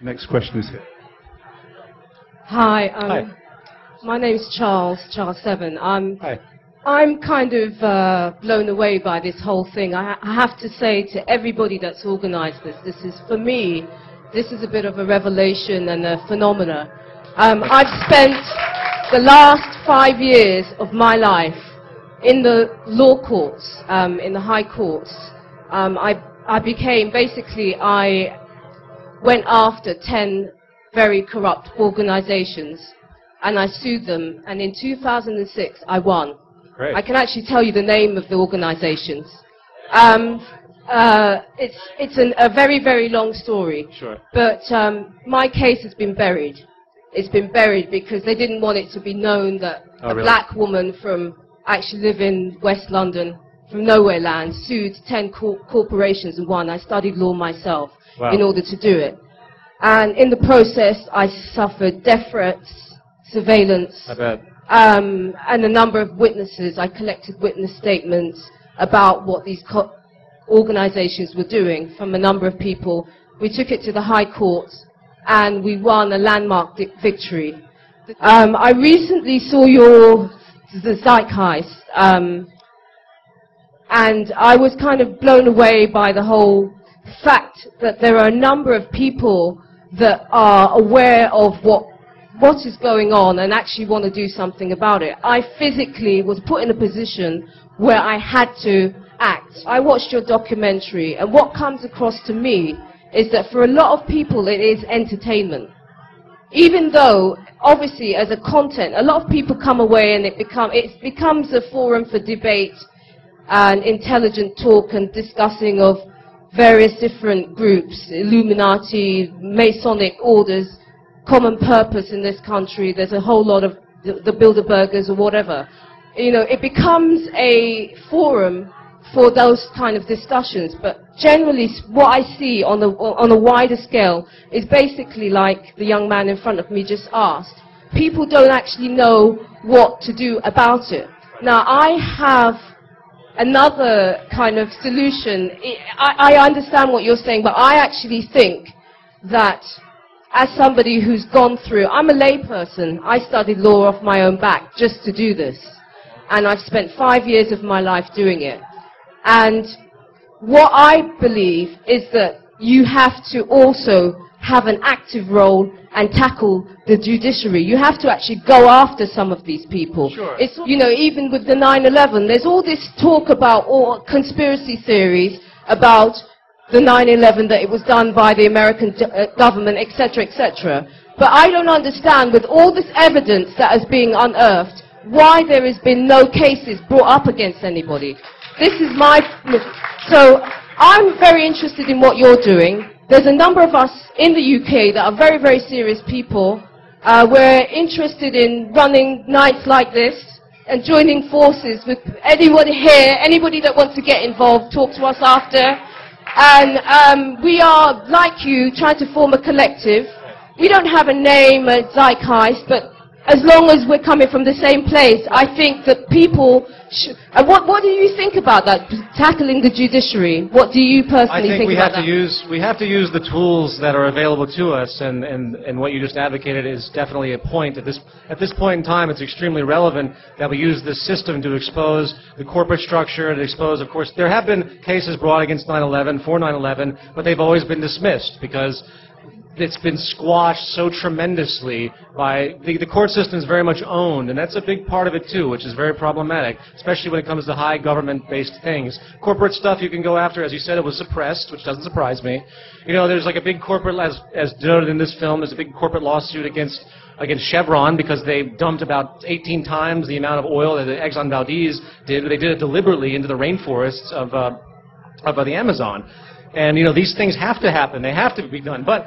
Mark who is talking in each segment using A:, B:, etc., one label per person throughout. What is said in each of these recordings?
A: Next question is here.
B: Hi.
A: Hi.
B: My name's Charles 7.
A: Hi.
B: I'm kind of blown away by this whole thing. I have to say to everybody that's organized this is, for me, this is a bit of a revelation and a phenomena. I've spent the last 5 years of my life in the law courts, in the high courts. I went after 10 very corrupt organizations, and I sued them, and in 2006 I won.
A: Great.
B: I can actually tell you the name of the organizations. It's a very, very long story.
A: Sure.
B: But my case has been buried. It's been buried because they didn't want it to be known that a black woman from actually live in West London, from nowhere land, sued 10 corporations and won. I studied law myself in order to do it. And in the process, I suffered death threats, surveillance,
A: I bet.
B: and a number of witnesses. I collected witness statements about what these organizations were doing from a number of people. We took it to the High Court, and we won a landmark victory. I recently saw the Zeitgeist, and I was kind of blown away by the whole fact that there are a number of people that are aware of what is going on and actually want to do something about it. I physically was put in a position where I had to act. I watched your documentary, and what comes across to me is that for a lot of people it is entertainment. Even though, obviously, as a content, a lot of people come away and it becomes a forum for debate and intelligent talk and discussing of various different groups, Illuminati, Masonic orders, common purpose in this country. There's a whole lot of the Bilderbergers or whatever. You know, it becomes a forum for those kind of discussions. But generally, what I see on a wider scale is basically like the young man in front of me just asked. People don't actually know what to do about it. Now, I have another kind of solution. I understand what you're saying, but I actually think that as somebody who's gone through, I'm a layperson. I studied law off my own back just to do this. And I've spent 5 years of my life doing it. And what I believe is that you have to also have an active role and tackle the judiciary. You have to actually go after some of these people.
A: Sure.
B: It's, you know, even with the 9/11, there's all this talk about all conspiracy theories about the 9/11, that it was done by the American government, etc., etc. But I don't understand, with all this evidence that is being unearthed, why there has been no cases brought up against anybody. This is so I'm very interested in what you're doing. There's a number of us in the UK that are very, very serious people. We're interested in running nights like this and joining forces with anyone here, anybody that wants to get involved, talk to us after. And we are, like you, trying to form a collective. We don't have a name, a Zeitgeist, but as long as we're coming from the same place, I think that people should... what do you think about that, tackling the judiciary? What do you personally think about that?
C: We have to use the tools that are available to us, and what you just advocated is definitely a point. At this point in time, it's extremely relevant that we use this system to expose the corporate structure, to expose, of course, there have been cases brought against 9/11, for 9/11, but they've always been dismissed because it's been squashed so tremendously by the court system is very much owned, and that's a big part of it too, which is very problematic, especially when it comes to high government-based things. Corporate stuff you can go after, as you said, it was suppressed, which doesn't surprise me. You know, there's like a big corporate, as denoted in this film, there's a big corporate lawsuit against Chevron because they dumped about 18 times the amount of oil that the Exxon Valdez did. They did it deliberately into the rainforests of the Amazon. And, you know, these things have to happen. They have to be done. But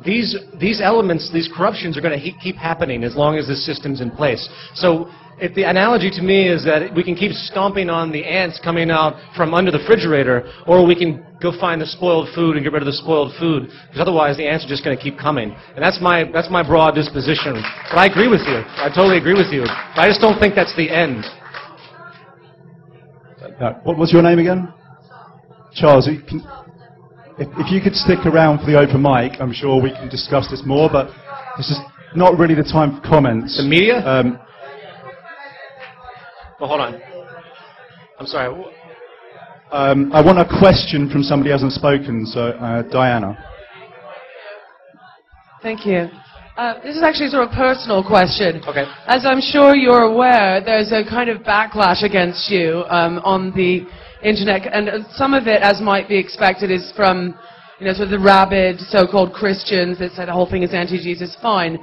C: these elements, these corruptions are going to keep happening as long as this system's in place. So the analogy to me is that we can keep stomping on the ants coming out from under the refrigerator, or we can go find the spoiled food and get rid of the spoiled food, because otherwise the ants are just going to keep coming. And that's my broad disposition. But I agree with you. I totally agree with you. But I just don't think that's the end.
A: What was your name again? Charles. if you could stick around for the open mic, I'm sure we can discuss this more, but this is not really the time for comments.
C: The media? Well, hold on. I'm sorry.
A: I want a question from somebody who hasn't spoken, so Diana.
D: Thank you. This is actually sort of a personal question.
C: Okay.
D: As I'm sure you're aware, there's a kind of backlash against you on the internet, and some of it, as might be expected, is from, you know, sort of the rabid so-called Christians that say the whole thing is anti-Jesus. Fine.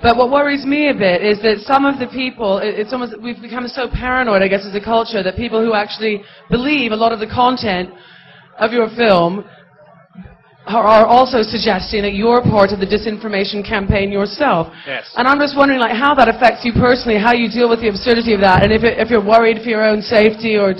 D: But what worries me a bit is that some of the people, it's almost, we've become so paranoid, I guess, as a culture, that people who actually believe a lot of the content of your film are also suggesting that you're part of the disinformation campaign yourself.
C: Yes.
D: And I'm just wondering, like, how that affects you personally, how you deal with the absurdity of that, and if you're worried for your own safety, or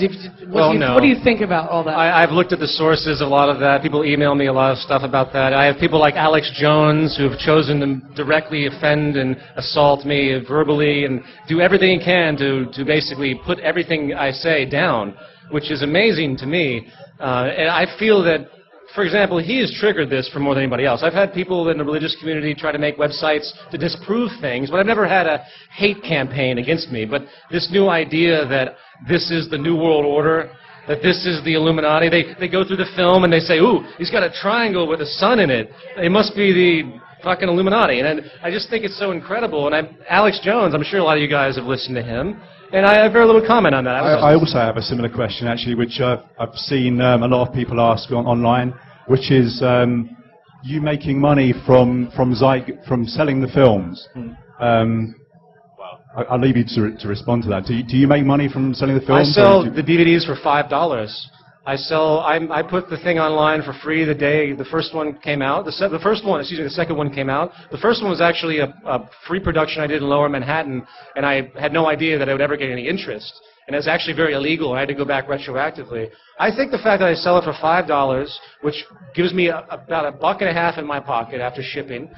D: what do you think about all that?
C: I've looked at the sources of a lot of that. People email me a lot of stuff about that. I have people like Alex Jones who have chosen to directly offend and assault me verbally and do everything he can to basically put everything I say down, which is amazing to me. And I feel that, for example, he has triggered this for more than anybody else. I've had people in the religious community try to make websites to disprove things, but I've never had a hate campaign against me. But this new idea that this is the New World Order, that this is the Illuminati, they go through the film and they say, ooh, he's got a triangle with a sun in it. It must be the fucking Illuminati. And I just think it's so incredible. And Alex Jones, I'm sure a lot of you guys have listened to him. And I have very little comment on that.
A: I also have a similar question, actually, which I've seen a lot of people ask online, which is you making money from selling the films. Well, I'll leave you to respond to that. Do you make money from selling the films?
C: I sell the DVDs for $5. I put the thing online for free the day the first one came out. The second one came out. The first one was actually a free production I did in Lower Manhattan, and I had no idea that I would ever get any interest. And it's actually very illegal. I had to go back retroactively. I think the fact that I sell it for $5, which gives me about $1.50 in my pocket after shipping,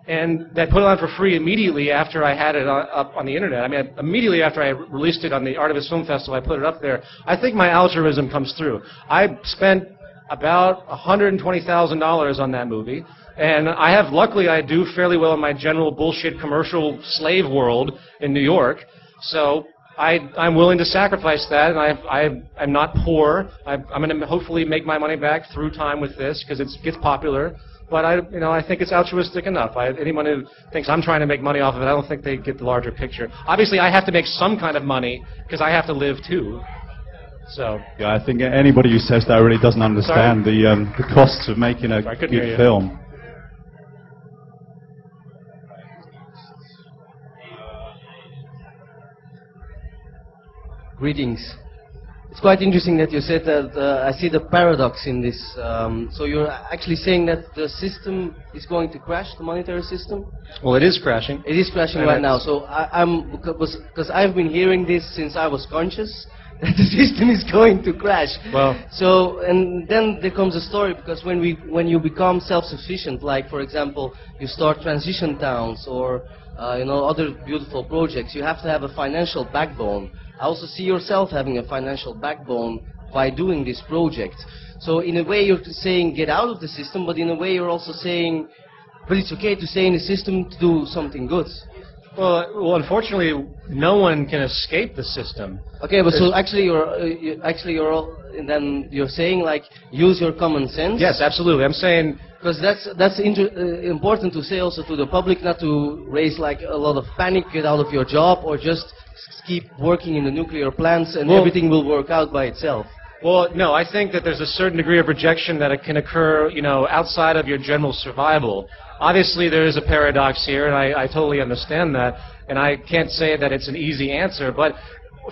C: and that put it on for free immediately after I had it up on the internet. I mean, immediately after I released it on the Artivist Film Festival, I put it up there. I think my altruism comes through. I spent about $120,000 on that movie, and luckily I do fairly well in my general bullshit commercial slave world in New York. So I'm willing to sacrifice that, and I'm not poor. I'm going to hopefully make my money back through time with this because it gets popular. But I think it's altruistic enough. Anyone who thinks I'm trying to make money off of it, I don't think they get the larger picture. Obviously, I have to make some kind of money because I have to live too. So
A: yeah, I think anybody who says that really doesn't understand the costs of making a good film.
E: Greetings. It's quite interesting that you said that I see the paradox in this. So you're actually saying that the system is going to crash, the monetary system?
C: Well, it is crashing.
E: It is crashing right now. So because I've been hearing this since I was conscious, that the system is going to crash.
C: Well.
E: So, and then there comes a story, because when you become self-sufficient, like for example, you start transition towns or other beautiful projects, you have to have a financial backbone. I also see yourself having a financial backbone by doing this project. So in a way you're saying get out of the system, but in a way you're also saying, but it's okay to stay in the system to do something good.
C: Well, unfortunately, no one can escape the system.
E: Okay, but so actually you're saying, like, use your common sense.
C: Yes, absolutely. I'm saying,
E: because that's important to say also to the public, not to raise like a lot of panic, get out of your job, or just keep working in the nuclear plants and everything will work out by itself.
C: Well, no, I think that there's a certain degree of rejection that it can occur, outside of your general survival. Obviously, there is a paradox here, and I totally understand that, and I can't say that it's an easy answer, but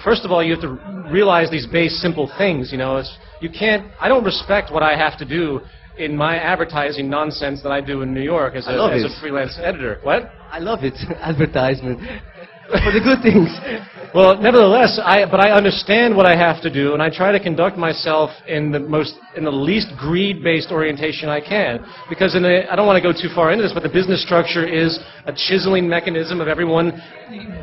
C: first of all, you have to realize these base, simple things, I don't respect what I have to do in my advertising nonsense that I do in New York as a freelance editor. What?
E: I love it, advertisement. For the good things.
C: Well, nevertheless, but I understand what I have to do, and I try to conduct myself in the most least greed-based orientation I can. Because I don't want to go too far into this, but the business structure is a chiseling mechanism of everyone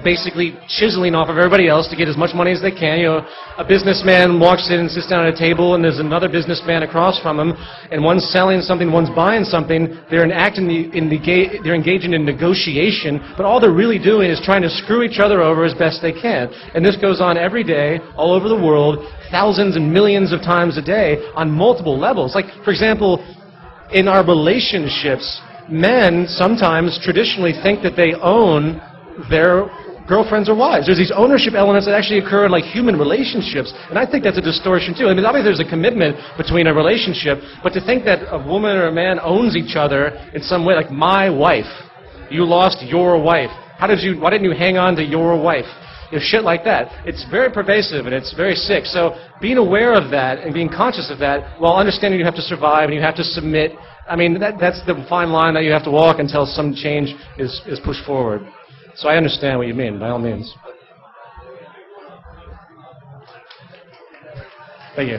C: basically chiseling off of everybody else to get as much money as they can. You know, a businessman walks in and sits down at a table, and there's another businessman across from him, and one's selling something, one's buying something. They're engaging in negotiation, but all they're really doing is trying to screw each other over as best they can. And this goes on every day, all over the world, thousands and millions of times a day, on multiple levels. Like, for example, in our relationships, men sometimes traditionally think that they own their girlfriends or wives. There's these ownership elements that actually occur in like human relationships, and I think that's a distortion too. I mean, obviously there's a commitment between a relationship, but to think that a woman or a man owns each other in some way, like my wife, you lost your wife. Why didn't you hang on to your wife? You know, shit like that. It's very pervasive and it's very sick. So being aware of that and being conscious of that, while understanding you have to survive and you have to submit, I mean, that's the fine line that you have to walk until some change is pushed forward. So I understand what you mean, by all means. Thank you.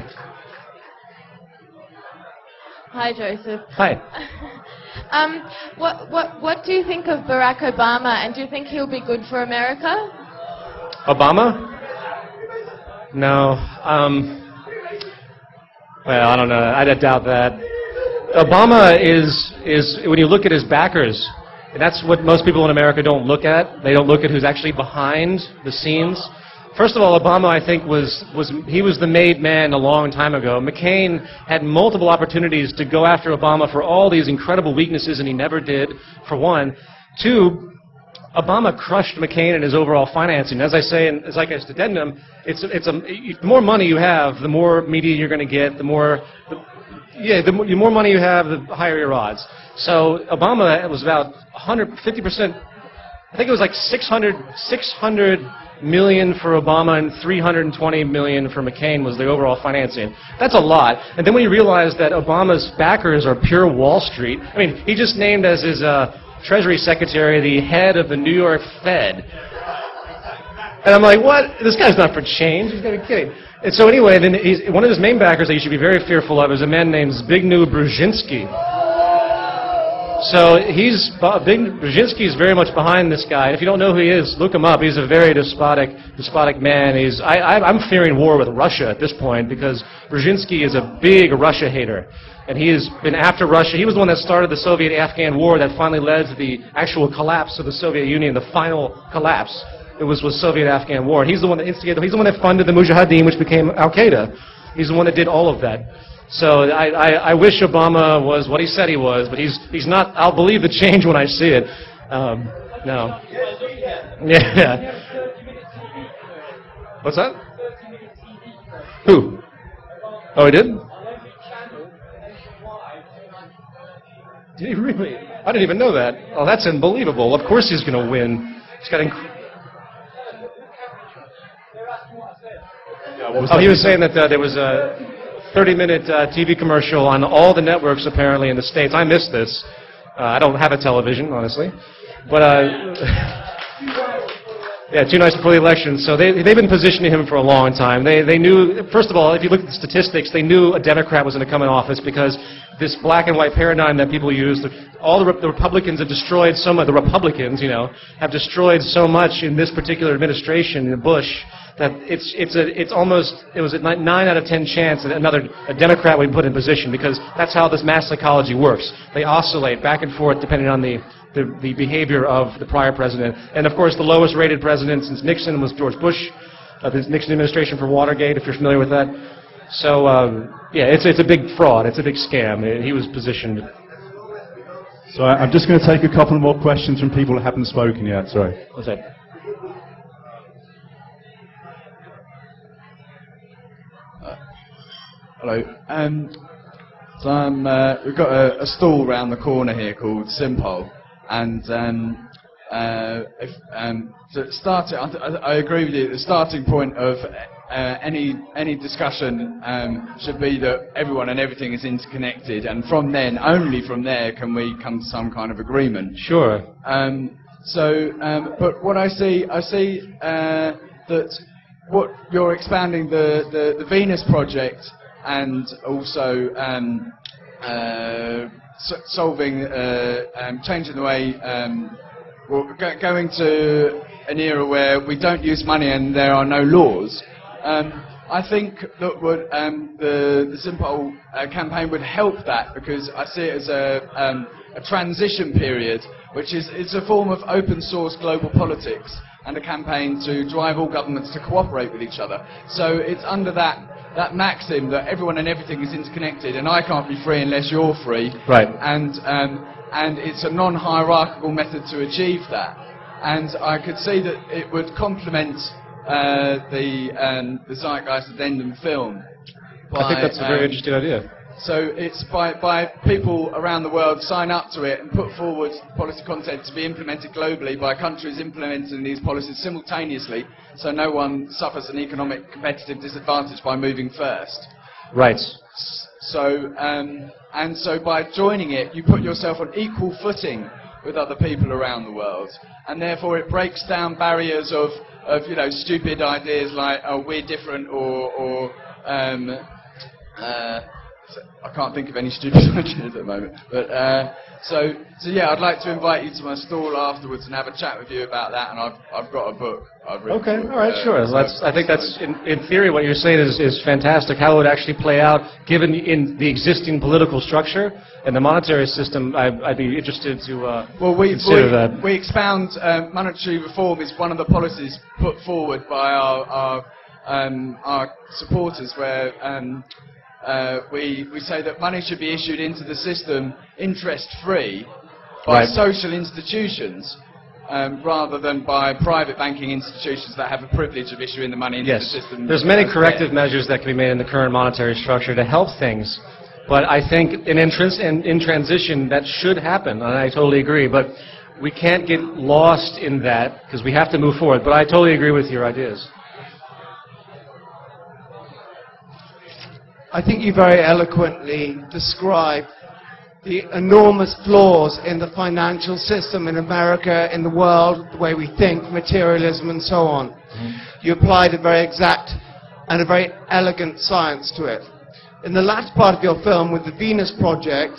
F: Hi, Joseph.
C: Hi.
F: What do you think of Barack Obama, and do you think he'll be good for America?
C: Obama? No. Well, I don't know. I doubt that. Obama is when you look at his backers, and that's what most people in America don't look at. They don't look at who's actually behind the scenes. First of all, Obama, I think, was the made man a long time ago. McCain had multiple opportunities to go after Obama for all these incredible weaknesses, and he never did, for one. Two, Obama crushed McCain in his overall financing. As I say in Zeitgeist Addendum, the more money you have, the more media you're going to get, the more money you have, the higher your odds. So Obama was about 150%, I think it was like 600 million for Obama and 320 million for McCain was the overall financing. That's a lot. And then when you realize that Obama's backers are pure Wall Street, I mean, he just named as his Treasury Secretary the head of the New York Fed. And I'm like, what? This guy's not for change. He's got to be kidding. And so anyway, then one of his main backers that you should be very fearful of is a man named Zbigniew Brzezinski. So Brzezinski is very much behind this guy. And if you don't know who he is, look him up. He's a very despotic man. I'm fearing war with Russia at this point because Brzezinski is a big Russia hater. And he has been after Russia. He was the one that started the Soviet-Afghan war that finally led to the actual collapse of the Soviet Union, the final collapse. It was Soviet-Afghan war. He's the one that instigated, he's the one that funded the Mujahideen, which became Al-Qaeda. He's the one that did all of that. So I wish Obama was what he said he was, but he's not. I'll believe the change when I see it. No. Yeah. What's that? Who? Oh, he did? Did he really? I didn't even know that. Oh, that's unbelievable. Of course he's going to win. He's got he was saying that there was a 30-minute TV commercial on all the networks apparently in the States. I missed this. I don't have a television, honestly. But, yeah, 2 nights before the election. So they've been positioning him for a long time. They knew, first of all, if you look at the statistics, they knew a Democrat was going to come in office because this black and white paradigm that people use, all the Republicans have destroyed so much, the Republicans, have destroyed so much in this particular administration, in Bush, that it was a 9 out of 10 chance that a Democrat would be put in position because that's how this mass psychology works. They oscillate back and forth depending on the behavior of the prior president. And of course, the lowest rated president since Nixon was George Bush, the Nixon administration for Watergate, if you're familiar with that. So, yeah, it's a big fraud. It's a big scam. He was positioned.
A: So I'm just going to take a couple more questions from people who haven't spoken yet. Sorry.
C: What's that?
G: Hello. So we've got a stall round the corner here called Simpol, and I agree with you. The starting point of any discussion should be that everyone and everything is interconnected, and only from there, can we come to some kind of agreement.
C: Sure.
G: But what I see that what you're expanding the Venus project and also solving, changing the way, going to an era where we don't use money and there are no laws. I think that the Simple campaign would help that, because I see it as a transition period, which is it's a form of open source global politics and a campaign to drive all governments to cooperate with each other. So it's under that maxim that everyone and everything is interconnected, and I can't be free unless you're free.
C: Right.
G: And it's a non-hierarchical method to achieve that. And I could see that it would complement the Zeitgeist Addendum film.
C: I think that's a very interesting idea.
G: So it's by people around the world sign up to it and put forward policy content to be implemented globally by countries implementing these policies simultaneously, so no one suffers an economic competitive disadvantage by moving first.
C: Right.
G: So and so by joining it, you put yourself on equal footing with other people around the world, and therefore it breaks down barriers of stupid ideas like, oh, we're different, or I can't think of any stupid ideas at the moment. But so yeah, I'd like to invite you to my stall afterwards and have a chat with you about that. And I've got a book I've written.
C: Okay, all right, sure. I think that's in theory what you're saying is fantastic. How it would actually play out, given in the existing political structure and the monetary system, I'd be interested to consider that.
G: We expound monetary reform is one of the policies put forward by our supporters, where we say that money should be issued into the system interest-free by social institutions, rather than by private banking institutions that have a privilege of issuing the money into the system.
C: There's many corrective measures that can be made in the current monetary structure to help things. But I think in transition, that should happen, and I totally agree. But we can't get lost in that, because we have to move forward. But I totally agree with your ideas.
H: I think you very eloquently described the enormous flaws in the financial system in America, in the world, the way we think, materialism and so on. You applied a very exact and a very elegant science to it. In the last part of your film with the Venus Project,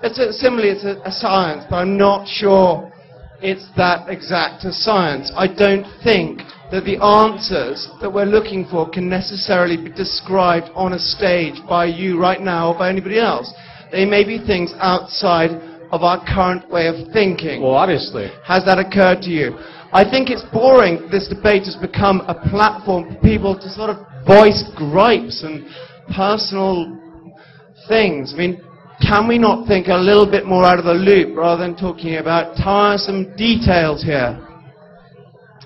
H: it's a science, but I'm not sure it's that exact a science. I don't think that the answers that we're looking for can necessarily be described on a stage by you right now or by anybody else. They may be things outside of our current way of thinking.
C: Well, obviously.
H: Has that occurred to you? I think it's boring. This debate has become a platform for people to sort of voice gripes and personal things. I mean, can we not think a little bit more out of the loop rather than talking about tiresome details here?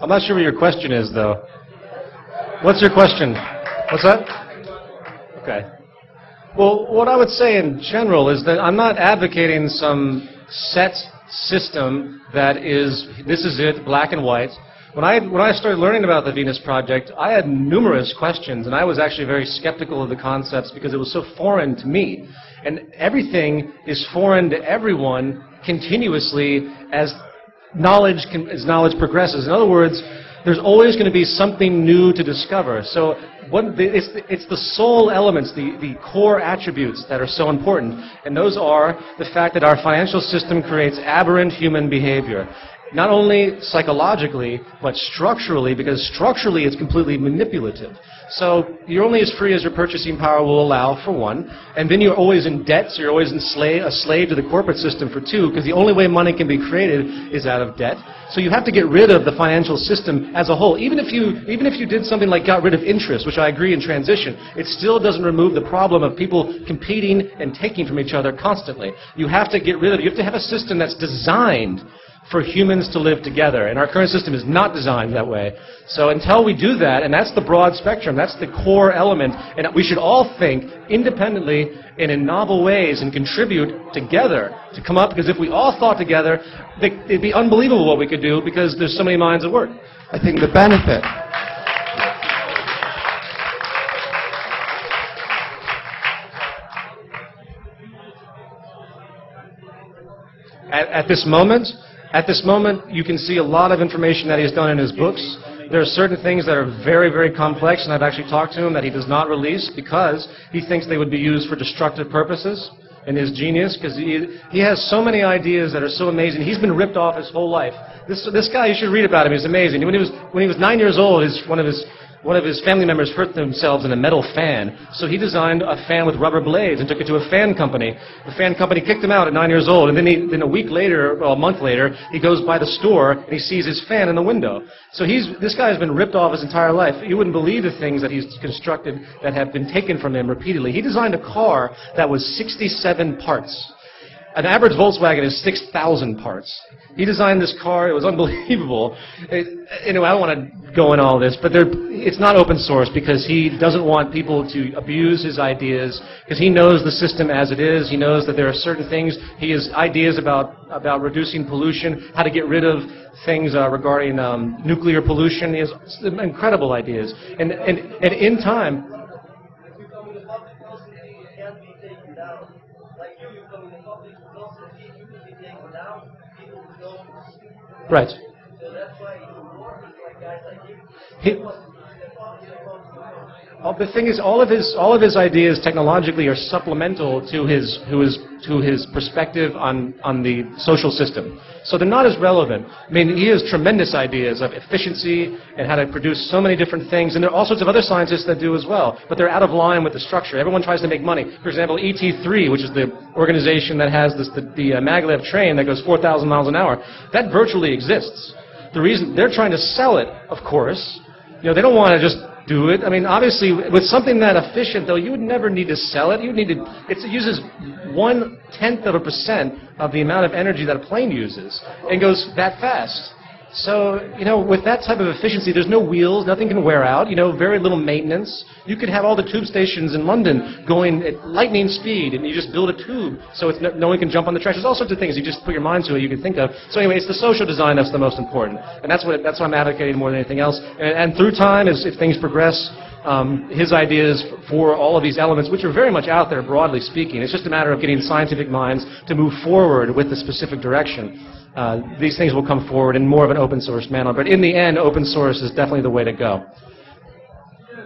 C: I'm not sure what your question is, though. What's your question? What's that? Okay. Well, what I would say in general is that I'm not advocating some set system that is, this is it, black and white. When I started learning about the Venus Project, I had numerous questions, and I was actually very skeptical of the concepts because it was so foreign to me. And everything is foreign to everyone continuously as knowledge progresses. In other words, there's always going to be something new to discover. So it's the soul elements, the core attributes that are so important. And those are the fact that our financial system creates aberrant human behavior. Not only psychologically, but structurally, because structurally it's completely manipulative. So you're only as free as your purchasing power will allow, for one, and then you're always in debt, so you're always a slave to the corporate system, for two, because the only way money can be created is out of debt. So you have to get rid of the financial system as a whole. Even if you did something like got rid of interest, which I agree in transition, it still doesn't remove the problem of people competing and taking from each other constantly. You have to get rid of it. You have to have a system that's designed for humans to live together, and our current system is not designed that way. So until we do that, and that's the broad spectrum, that's the core element, and we should all think independently and in novel ways and contribute together to come up, because if we all thought together, it'd be unbelievable what we could do, because there's so many minds at work.
H: I think the benefit. At
C: this moment, you can see a lot of information that he's done in his books. There are certain things that are very, very complex, and I've actually talked to him that he does not release because he thinks they would be used for destructive purposes in his genius, because he has so many ideas that are so amazing. He's been ripped off his whole life. This guy, you should read about him. He's amazing. When he was 9 years old, one of his family members hurt themselves in a metal fan, so he designed a fan with rubber blades and took it to a fan company. The fan company kicked him out at 9 years old, and then a week later, well, a month later, he goes by the store and he sees his fan in the window. So this guy has been ripped off his entire life. You wouldn't believe the things that he's constructed that have been taken from him repeatedly. He designed a car that was 67 parts. An average Volkswagen is 6,000 parts. He designed this car. It was unbelievable. I don't want to go in all this, but it's not open source because he doesn't want people to abuse his ideas, because he knows the system as it is. He knows that there are certain things. He has ideas about reducing pollution, how to get rid of things regarding nuclear pollution. He has incredible ideas. And in time... Right. The thing is, all of his ideas technologically are supplemental to his perspective on the social system. So they're not as relevant. I mean, he has tremendous ideas of efficiency and how to produce so many different things, and there are all sorts of other scientists that do as well, but they're out of line with the structure. Everyone tries to make money. For example, ET3, which is the organization that has the maglev train that goes 4,000 miles an hour, that virtually exists. The reason they're trying to sell it, of course, they don't want to just do it. I mean, obviously, with something that efficient, though, you would never need to sell it. It uses 0.1% of the amount of energy that a plane uses and goes that fast. So, with that type of efficiency, there's no wheels, nothing can wear out, very little maintenance. You could have all the tube stations in London going at lightning speed, and you just build a tube so no one can jump on the track. There's all sorts of things. You just put your mind to it, you can think of. So anyway, it's the social design that's the most important. And that's what I'm advocating more than anything else. And through time, if things progress, his ideas for all of these elements, which are very much out there, broadly speaking, it's just a matter of getting scientific minds to move forward with the specific direction. These things will come forward in more of an open source manner. But in the end, open source is definitely the way to go.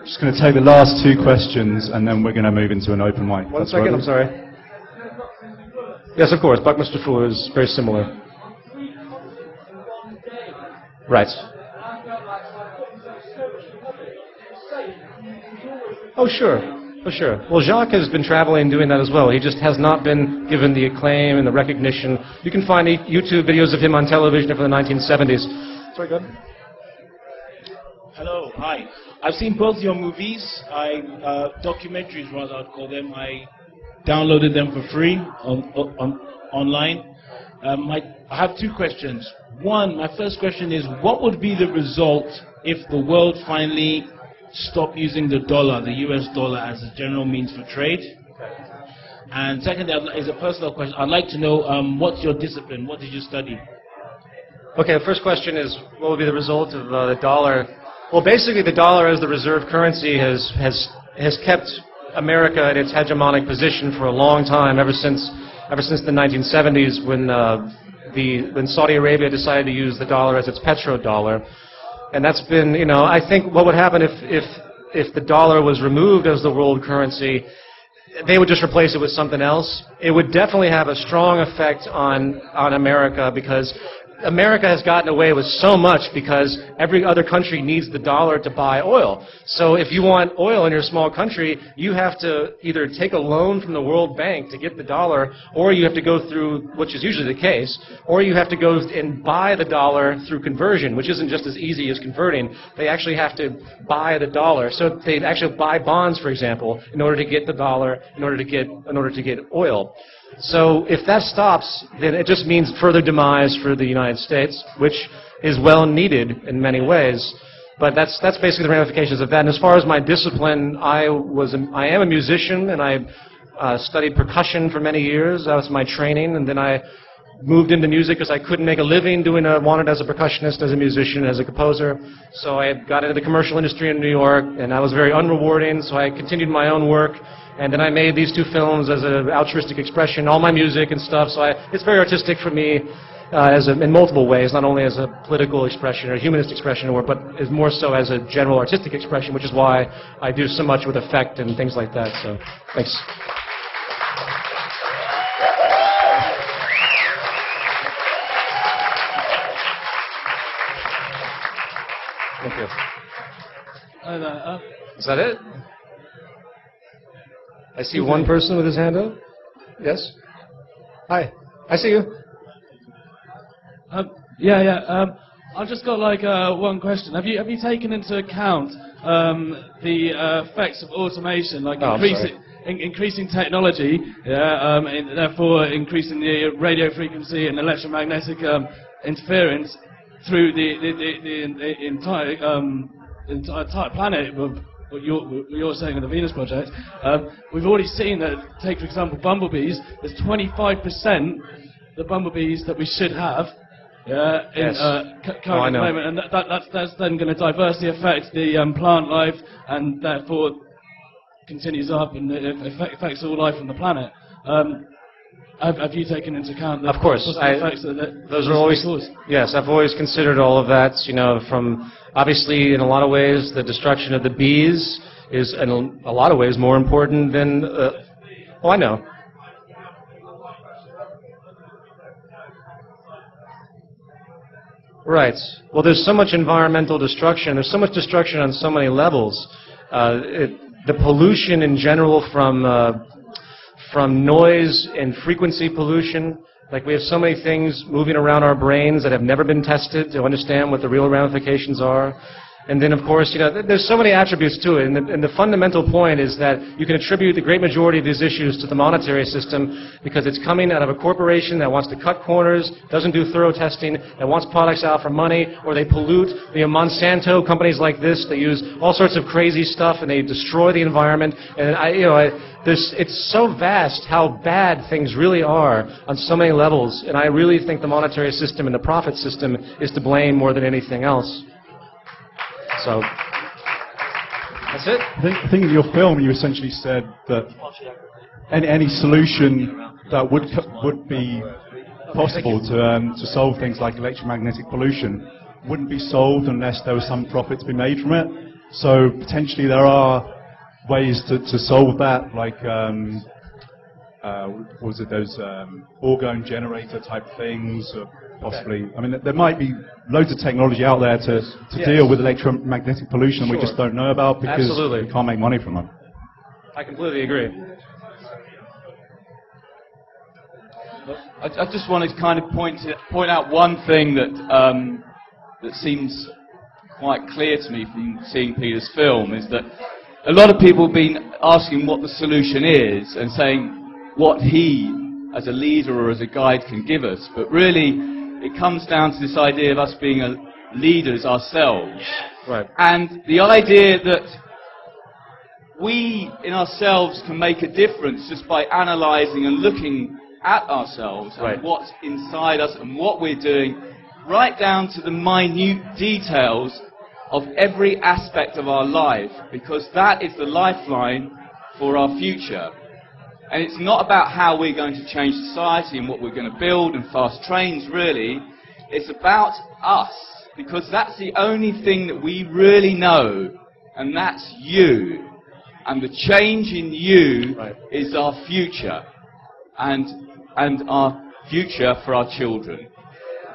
A: Just going to take the last two questions, and then we're going to move into an open mic.
C: One second, I'm sorry. Yes, of course. Buckminster Fuller is very similar. Right. Oh, sure. Oh, sure. Well, Jacques has been traveling doing that as well. He just has not been given the acclaim and the recognition. You can find YouTube videos of him on television from the 1970s. Sorry, go ahead.
I: Hello, hi. I've seen both your movies, documentaries rather, I'd call them. I downloaded them for free online. I have two questions. One, my first question is, what would be the result if the world finally stopped using the dollar, the US dollar, as a general means for trade? And secondly, is a personal question. I'd like to know what's your discipline? What did you study?
C: Okay, the first question is, what would be the result of the dollar? Well, basically, the dollar as the reserve currency has kept America in its hegemonic position for a long time, ever since the 1970s, when Saudi Arabia decided to use the dollar as its petrodollar. And that's been, I think what would happen if the dollar was removed as the world currency, they would just replace it with something else. It would definitely have a strong effect on America, because America has gotten away with so much because every other country needs the dollar to buy oil. So if you want oil in your small country, you have to either take a loan from the World Bank to get the dollar, or you have to go through, which is usually the case, or you have to go and buy the dollar through conversion, which isn't just as easy as converting. They actually have to buy the dollar. So they actually buy bonds, for example, in order to get the dollar, in order to get oil. So if that stops, then it just means further demise for the United States, which is well needed in many ways. But that's basically the ramifications of that. And as far as my discipline, I am a musician, and I studied percussion for many years. That was my training, and then I moved into music because I couldn't make a living wanted as a percussionist, as a musician, as a composer. So I got into the commercial industry in New York, and that was very unrewarding. So I continued my own work. And then I made these two films as an altruistic expression, all my music and stuff. So it's very artistic for me. in multiple ways, not only as a political expression or humanist expression, but as more so as a general artistic expression, which is why I do so much with effect and things like that. So, thanks. Thank you.
J: Hi there.
C: Is that it? I see one person with his hand up. Yes? Hi. I see you.
J: I've just got like one question. Have you taken into account the effects of automation, like increasing technology, and therefore increasing the radio frequency and electromagnetic interference through the entire planet? What you're saying with the Venus Project, we've already seen that. Take for example bumblebees. There's 25% the bumblebees that we should have current moment, and that's then going to diversely affect the plant life, and therefore continues up and it affects all life on the planet. Have you taken into account the effects that
C: those are always yes, I've always considered all of that. You know, from obviously in a lot of ways the destruction of the bees is in a lot of ways more important than I know. Right. Well, there's so much environmental destruction. There's so much destruction on so many levels. The pollution in general from noise and frequency pollution. Like, we have so many things moving around our brains that have never been tested to understand what the real ramifications are. And then, of course, you know, there's so many attributes to it. And the fundamental point is that you can attribute the great majority of these issues to the monetary system because it's coming out of a corporation that wants to cut corners, doesn't do thorough testing, and wants products out for money, or they pollute. You know, Monsanto, companies like this, they use all sorts of crazy stuff and they destroy the environment. And it's so vast how bad things really are on so many levels. And I really think the monetary system and the profit system is to blame more than anything else. So, that's it.
A: I think in your film you essentially said that any solution that would be possible to solve things like electromagnetic pollution wouldn't be solved unless there was some profit to be made from it. So potentially there are ways to solve that, like those orgone generator type things, possibly. I mean, there might be loads of technology out there to deal with electromagnetic pollution we just don't know about because we can't make money from them.
C: I completely agree.
G: I just wanted to kind of point out one thing that seems quite clear to me from seeing Peter's film, is that a lot of people have been asking what the solution is and saying what he, as a leader or as a guide, can give us. But really, it comes down to this idea of us being leaders ourselves.
C: Right.
G: And the idea that we in ourselves can make a difference just by analysing and looking at ourselves and what's inside us and what we're doing, right down to the minute details of every aspect of our life, because that is the lifeline for our future. And it's not about how we're going to change society and what we're going to build and fast trains, really. It's about us, because that's the only thing that we really know, and that's you. And the change in you is our future, and our future for our children.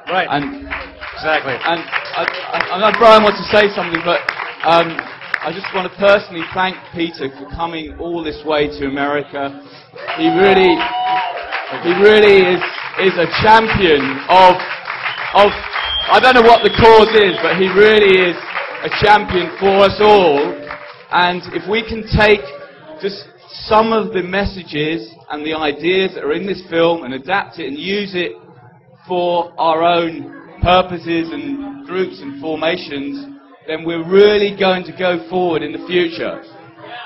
C: Right.
G: And
C: exactly.
G: And I know Brian wants to say something, but I just want to personally thank Peter for coming all this way to America. He really is a champion of I don't know what the cause is, but he really is a champion for us all. And if we can take just some of the messages and the ideas that are in this film and adapt it and use it for our own purposes and groups and formations, then we're really going to go forward in the future.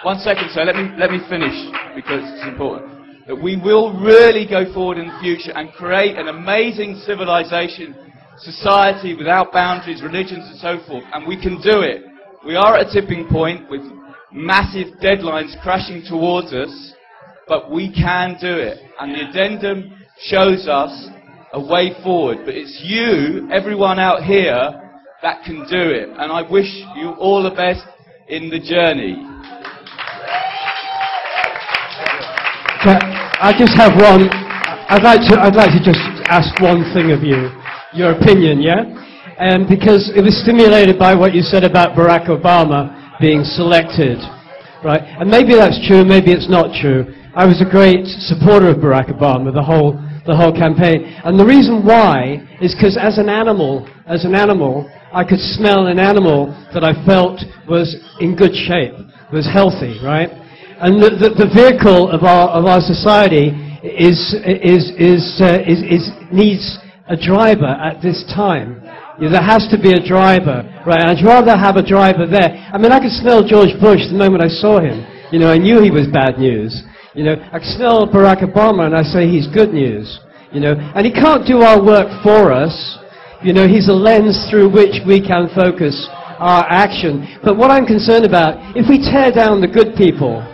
G: 1 second, sir. Let me finish, because it's important. That we will really go forward in the future and create an amazing civilization, society without boundaries, religions and so forth. And we can do it. We are at a tipping point with massive deadlines crashing towards us, but we can do it. And the Addendum shows us a way forward, but it's you, everyone out here, that can do it. And I wish you all the best in the journey.
K: I just have one. I'd like to just ask one thing of you, your opinion, yeah? Because it was stimulated by what you said about Barack Obama being selected, right? And maybe that's true, maybe it's not true. I was a great supporter of Barack Obama, the whole campaign. And the reason why is because as an animal, I could smell an animal that I felt was in good shape, was healthy, right? And the vehicle of our society needs a driver at this time. There has to be a driver, right? I'd rather have a driver there. I mean, I could smell George Bush the moment I saw him. I knew he was bad news. I could smell Barack Obama and I say he's good news. And he can't do our work for us. He's a lens through which we can focus our action. But what I'm concerned about, if we tear down the good people,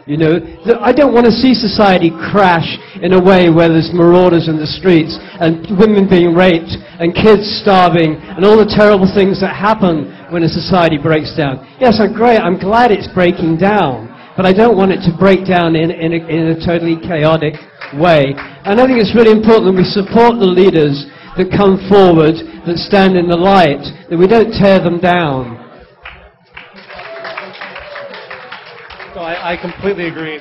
K: I don't want to see society crash in a way where there's marauders in the streets and women being raped and kids starving and all the terrible things that happen when a society breaks down. Yes, I'm glad it's breaking down, but I don't want it to break down in a totally chaotic way. And I think it's really important that we support the leaders that come forward, that stand in the light, that we don't tear them down.
C: No, I completely agree.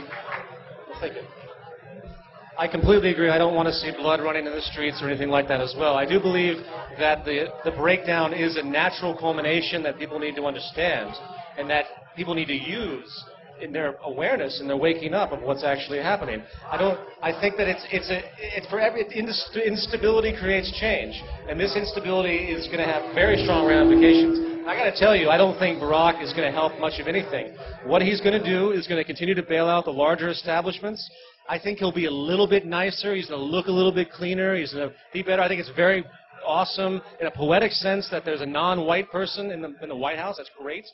C: I completely agree. I don't want to see blood running in the streets or anything like that as well. I do believe that the breakdown is a natural culmination that people need to understand and that people need to use in their awareness and their waking up of what's actually happening. I think that it's for every instability creates change, and this instability is going to have very strong ramifications. I got to tell you, I don't think Barack is going to help much of anything. What he's going to do is going to continue to bail out the larger establishments. I think he'll be a little bit nicer. He's going to look a little bit cleaner. He's going to be better. I think it's very awesome in a poetic sense that there's a non-white person in the White House. That's great.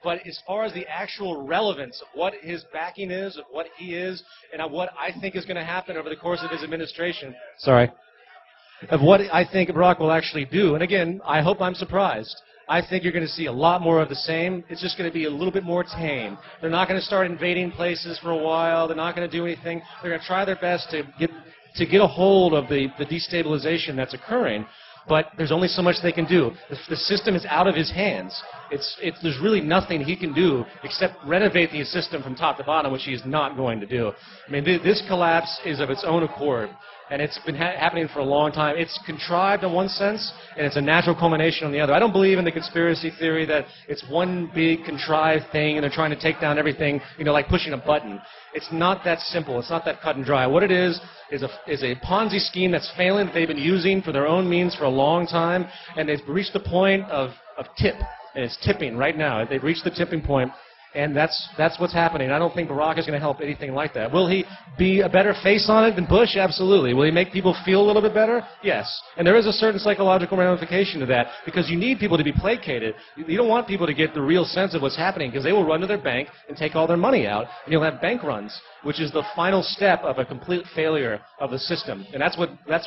C: But as far as the actual relevance of what his backing is, of what he is, and of what I think is going to happen over the course of his administration, of what I think Barack will actually do, and again, I hope I'm surprised. I think you're going to see a lot more of the same. It's just going to be a little bit more tame. They're not going to start invading places for a while. They're not going to do anything. They're going to try their best to get a hold of the destabilization that's occurring. But there's only so much they can do. The system is out of his hands. There's really nothing he can do except renovate the system from top to bottom, which he is not going to do. I mean, this collapse is of its own accord, and it's been happening for a long time. It's contrived in one sense, and it's a natural culmination on the other. I don't believe in the conspiracy theory that it's one big contrived thing and they're trying to take down everything, like pushing a button. It's not that simple. It's not that cut and dry. What it is a Ponzi scheme that's failing, that they've been using for their own means for a long time, and they've reached the point of tip, and it's tipping right now. They've reached the tipping point, and that's what's happening. I don't think Barack is going to help anything like that. Will he be a better face on it than Bush? Absolutely. Will he make people feel a little bit better? Yes. And there is a certain psychological ramification to that, because you need people to be placated. You don't want people to get the real sense of what's happening, because they will run to their bank and take all their money out, and you'll have bank runs, which is the final step of a complete failure of the system. And that's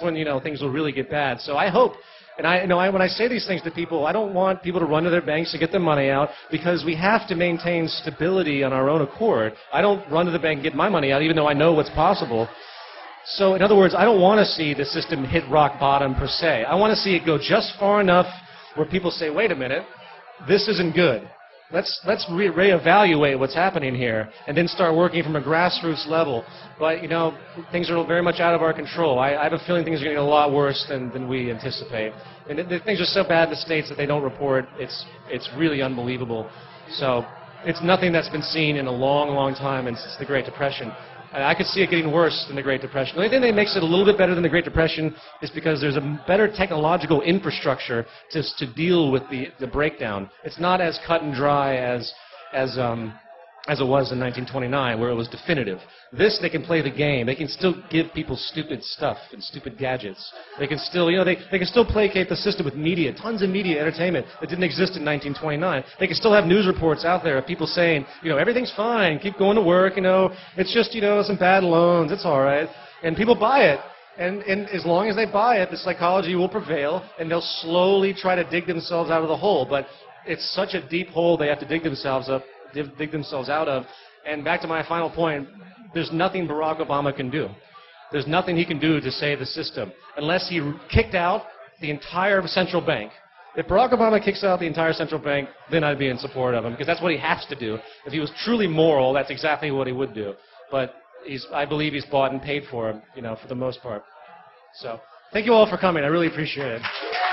C: when things will really get bad. So I hope. And when I say these things to people, I don't want people to run to their banks to get their money out, because we have to maintain stability on our own accord. I don't run to the bank and get my money out, even though I know what's possible. So, in other words, I don't want to see the system hit rock bottom per se. I want to see it go just far enough where people say, wait a minute, this isn't good. Let's reevaluate what's happening here, and then start working from a grassroots level. But, things are very much out of our control. I have a feeling things are going to get a lot worse than we anticipate. And things are so bad in the States that they don't report. It's really unbelievable. So it's nothing that's been seen in a long, long time, and since the Great Depression. I could see it getting worse than the Great Depression. The only thing that makes it a little bit better than the Great Depression is because there's a better technological infrastructure to deal with the breakdown. It's not as cut and dry as it was in 1929, where it was definitive. This, they can play the game. They can still give people stupid stuff and stupid gadgets. They can still, they can still placate the system with media, tons of media entertainment that didn't exist in 1929. They can still have news reports out there of people saying, everything's fine, keep going to work, it's just, some bad loans, it's all right. And people buy it. And as long as they buy it, the psychology will prevail, and they'll slowly try to dig themselves out of the hole. But it's such a deep hole they have to dig themselves out of. And back to my final point, there's nothing Barack Obama can do. There's nothing he can do to save the system unless he kicked out the entire central bank. If Barack Obama kicks out the entire central bank, then I'd be in support of him, because that's what he has to do. If he was truly moral, that's exactly what he would do. But I believe he's bought and paid for, for the most part. So, thank you all for coming. I really appreciate it.